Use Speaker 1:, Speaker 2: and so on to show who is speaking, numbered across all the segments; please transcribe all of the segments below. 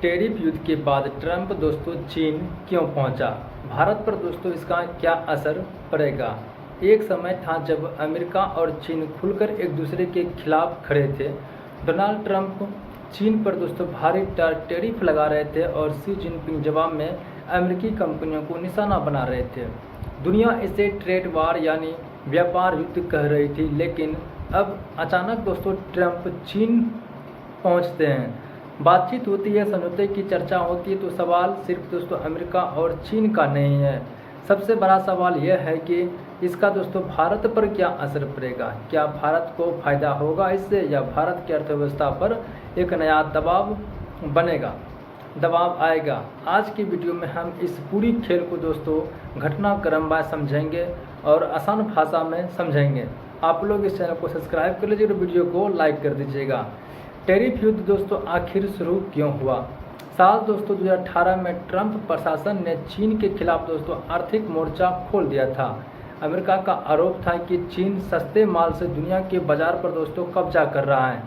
Speaker 1: Tariff युद्ध के बाद ट्रंप दोस्तों चीन क्यों पहुंचा? भारत पर दोस्तों इसका क्या असर पड़ेगा? एक समय था जब अमेरिका और चीन खुलकर एक दूसरे के खिलाफ खड़े थे। डोनाल्ड ट्रंप चीन पर दोस्तों भारी टैरिफ लगा रहे थे और शी जिनपिंग जवाब में अमेरिकी कंपनियों को निशाना बना रहे थे। दुनिया इसे ट्रेड वार यानी व्यापार युद्ध कह रही थी, लेकिन अब अचानक दोस्तों ट्रंप चीन पहुंचते हैं। बातचीत होती है, समझौते की चर्चा होती है, तो सवाल सिर्फ दोस्तों अमेरिका और चीन का नहीं है। सबसे बड़ा सवाल यह है कि इसका दोस्तों भारत पर क्या असर पड़ेगा। क्या भारत को फायदा होगा इससे, या भारत की अर्थव्यवस्था पर एक नया दबाव आएगा। आज की वीडियो में हम इस पूरी खेल को दोस्तों घटनाक्रमवार समझेंगे और आसान भाषा में समझेंगे। आप लोग इस चैनल को सब्सक्राइब कर लीजिए और वीडियो को लाइक कर दीजिएगा। टैरिफ युद्ध दोस्तों आखिर शुरू क्यों हुआ? साल दोस्तों 2018 में ट्रंप प्रशासन ने चीन के खिलाफ दोस्तों आर्थिक मोर्चा खोल दिया था। अमेरिका का आरोप था कि चीन सस्ते माल से दुनिया के बाजार पर दोस्तों कब्जा कर रहा है।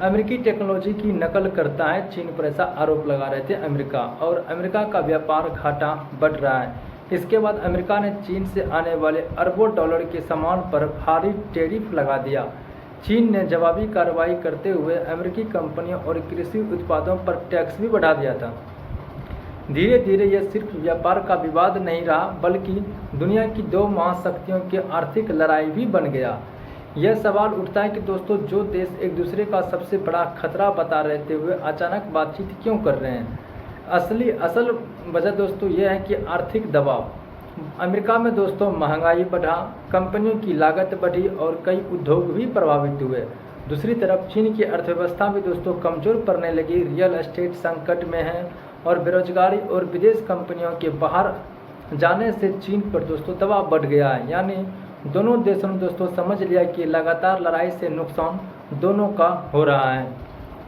Speaker 1: अमेरिकी टेक्नोलॉजी की नकल करता है, चीन पर ऐसा आरोप लगा रहे थे अमेरिका, और अमेरिका का व्यापार घाटा बढ़ रहा है। इसके बाद अमेरिका ने चीन से आने वाले अरबों डॉलर के सामान पर भारी टैरिफ लगा दिया। चीन ने जवाबी कार्रवाई करते हुए अमेरिकी कंपनियों और कृषि उत्पादों पर टैक्स भी बढ़ा दिया था। धीरे धीरे यह सिर्फ व्यापार का विवाद नहीं रहा, बल्कि दुनिया की दो महाशक्तियों की आर्थिक लड़ाई भी बन गया। यह सवाल उठता है कि दोस्तों जो देश एक दूसरे का सबसे बड़ा खतरा बता रहते हुए अचानक बातचीत क्यों कर रहे हैं। असल वजह दोस्तों यह है कि आर्थिक दबाव। अमेरिका में दोस्तों महंगाई बढ़ा, कंपनियों की लागत बढ़ी और कई उद्योग भी प्रभावित हुए। दूसरी तरफ चीन की अर्थव्यवस्था भी दोस्तों कमज़ोर पड़ने लगी। रियल एस्टेट संकट में है और बेरोजगारी और विदेश कंपनियों के बाहर जाने से चीन पर दोस्तों दबाव बढ़ गया है। यानी दोनों देशों ने दोस्तों समझ लिया कि लगातार लड़ाई से नुकसान दोनों का हो रहा है।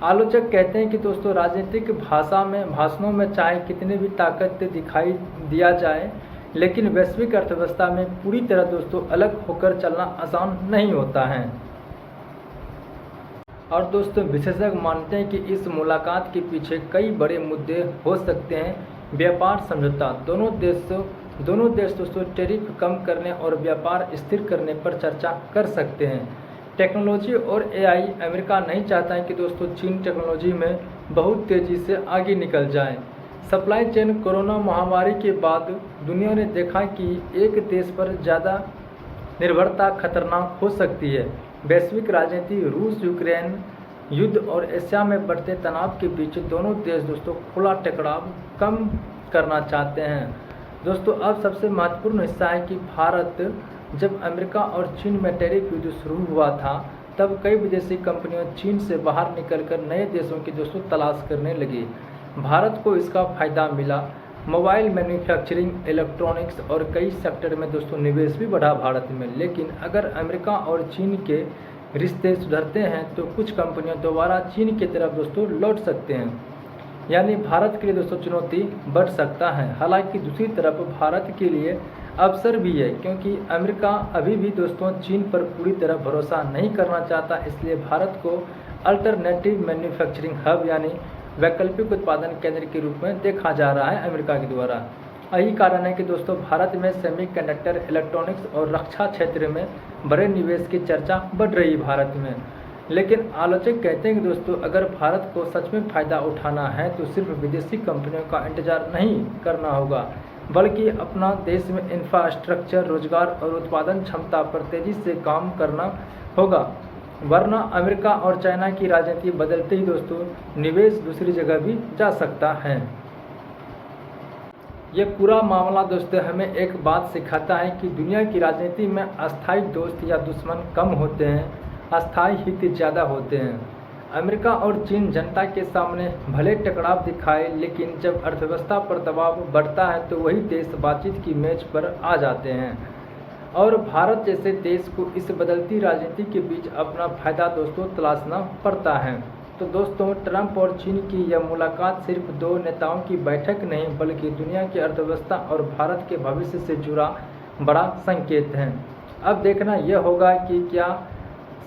Speaker 1: आलोचक कहते हैं कि दोस्तों राजनीतिक भाषणों में चाहे कितनी भी ताकत दिखाई दिया जाए, लेकिन वैश्विक अर्थव्यवस्था में पूरी तरह दोस्तों अलग होकर चलना आसान नहीं होता है। और दोस्तों विशेषज्ञ मानते हैं कि इस मुलाकात के पीछे कई बड़े मुद्दे हो सकते हैं। व्यापार समझौता, दोनों देश दोस्तों टैरिफ कम करने और व्यापार स्थिर करने पर चर्चा कर सकते हैं। टेक्नोलॉजी और एआई, अमेरिका नहीं चाहता है कि दोस्तों चीन टेक्नोलॉजी में बहुत तेज़ी से आगे निकल जाए। सप्लाई चेन, कोरोना महामारी के बाद दुनिया ने देखा कि एक देश पर ज़्यादा निर्भरता खतरनाक हो सकती है। वैश्विक राजनीति, रूस यूक्रेन युद्ध और एशिया में बढ़ते तनाव के बीच दोनों देश दोस्तों खुला टकराव कम करना चाहते हैं। दोस्तों अब सबसे महत्वपूर्ण हिस्सा है कि भारत, जब अमेरिका और चीन में टैरिफ युद्ध शुरू हुआ था, तब कई विदेशी कंपनियां चीन से बाहर निकलकर नए देशों की दोस्तों तलाश करने लगी। भारत को इसका फ़ायदा मिला। मोबाइल मैन्युफैक्चरिंग, इलेक्ट्रॉनिक्स और कई सेक्टर में दोस्तों निवेश भी बढ़ा भारत में। लेकिन अगर अमेरिका और चीन के रिश्ते सुधरते हैं तो कुछ कंपनियां दोबारा चीन की तरफ दोस्तों लौट सकते हैं। यानी भारत के लिए दोस्तों चुनौती बढ़ सकता है। हालांकि दूसरी तरफ भारत के लिए अवसर भी है, क्योंकि अमेरिका अभी भी दोस्तों चीन पर पूरी तरह भरोसा नहीं करना चाहता। इसलिए भारत को अल्टरनेटिव मैन्युफैक्चरिंग हब यानी वैकल्पिक उत्पादन केंद्र के रूप में देखा जा रहा है अमेरिका के द्वारा। यही कारण है कि दोस्तों भारत में सेमीकंडक्टर, इलेक्ट्रॉनिक्स और रक्षा क्षेत्र में बड़े निवेश की चर्चा बढ़ रही है भारत में। लेकिन आलोचक कहते हैं कि दोस्तों अगर भारत को सच में फ़ायदा उठाना है तो सिर्फ विदेशी कंपनियों का इंतजार नहीं करना होगा, बल्कि अपना देश में इंफ्रास्ट्रक्चर, रोजगार और उत्पादन क्षमता पर तेज़ी से काम करना होगा। वरना अमेरिका और चाइना की राजनीति बदलते ही दोस्तों निवेश दूसरी जगह भी जा सकता है। ये पूरा मामला दोस्तों हमें एक बात सिखाता है कि दुनिया की राजनीति में अस्थायी दोस्त या दुश्मन कम होते हैं, अस्थायी हित ज़्यादा होते हैं। अमेरिका और चीन जनता के सामने भले टकराव दिखाए, लेकिन जब अर्थव्यवस्था पर दबाव बढ़ता है तो वही देश बातचीत की मेज पर आ जाते हैं। और भारत जैसे देश को इस बदलती राजनीति के बीच अपना फ़ायदा दोस्तों तलाशना पड़ता है। तो दोस्तों ट्रंप और चीन की यह मुलाकात सिर्फ दो नेताओं की बैठक नहीं, बल्कि दुनिया की अर्थव्यवस्था और भारत के भविष्य से जुड़ा बड़ा संकेत है। अब देखना यह होगा कि क्या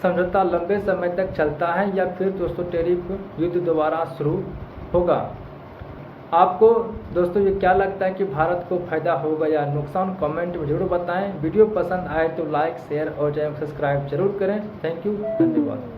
Speaker 1: समझौता लंबे समय तक चलता है या फिर दोस्तों टैरिफ युद्ध दोबारा शुरू होगा। आपको दोस्तों ये क्या लगता है कि भारत को फायदा होगा या नुकसान, कमेंट में जरूर बताएं। वीडियो पसंद आए तो लाइक, शेयर और चैनल सब्सक्राइब जरूर करें। थैंक यू, धन्यवाद।